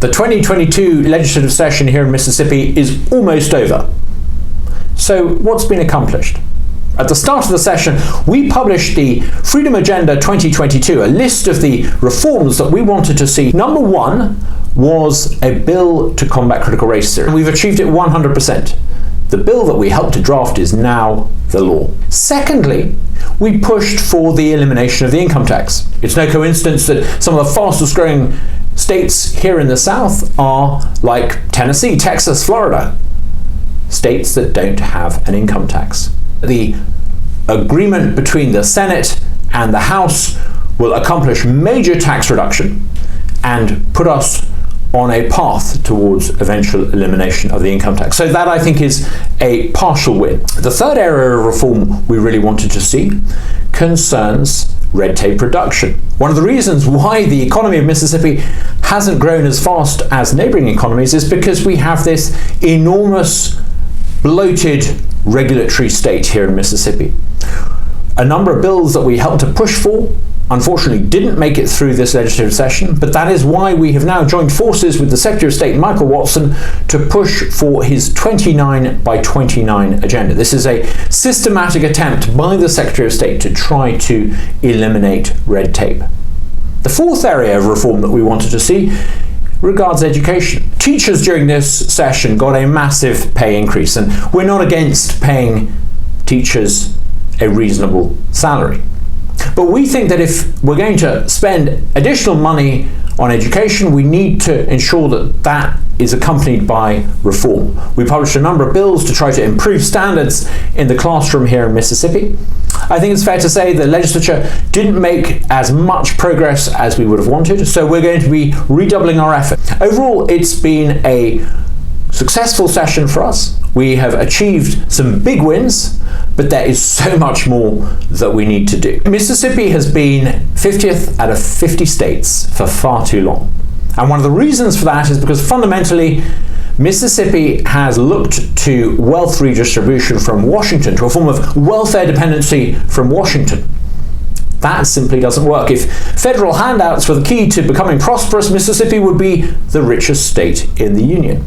The 2022 legislative session here in Mississippi is almost over. So what's been accomplished? At the start of the session, we published the Freedom Agenda 2022, a list of the reforms that we wanted to see. Number one was a bill to combat critical race theory. We've achieved it 100%. The bill that we helped to draft is now the law. Secondly, we pushed for the elimination of the income tax. It's no coincidence that some of the fastest growing states here in the South are like Tennessee, Texas, Florida, states that don't have an income tax. The agreement between the Senate and the House will accomplish major tax reduction and put us on a path towards eventual elimination of the income tax. So that, I think, is a partial win. The third area of reform we really wanted to see concerns red tape reduction. One of the reasons why the economy of Mississippi hasn't grown as fast as neighboring economies is because we have this enormous bloated regulatory state here in Mississippi. A number of bills that we helped to push for unfortunately didn't make it through this legislative session, but that is why we have now joined forces with the Secretary of State, Michael Watson, to push for his 29 by 29 agenda. This is a systematic attempt by the Secretary of State to try to eliminate red tape. The fourth area of reform that we wanted to see regards education. Teachers during this session got a massive pay increase, and we're not against paying teachers a reasonable salary. But we think that if we're going to spend additional money on education, we need to ensure that that is accompanied by reform. We published a number of bills to try to improve standards in the classroom here in Mississippi. I think it's fair to say the legislature didn't make as much progress as we would have wanted, so we're going to be redoubling our effort. Overall, it's been a successful session for us. We have achieved some big wins, but there is so much more that we need to do. Mississippi has been 50th out of 50 states for far too long. And one of the reasons for that is because fundamentally, Mississippi has looked to wealth redistribution from Washington, to a form of welfare dependency from Washington. That simply doesn't work. If federal handouts were the key to becoming prosperous, Mississippi would be the richest state in the Union.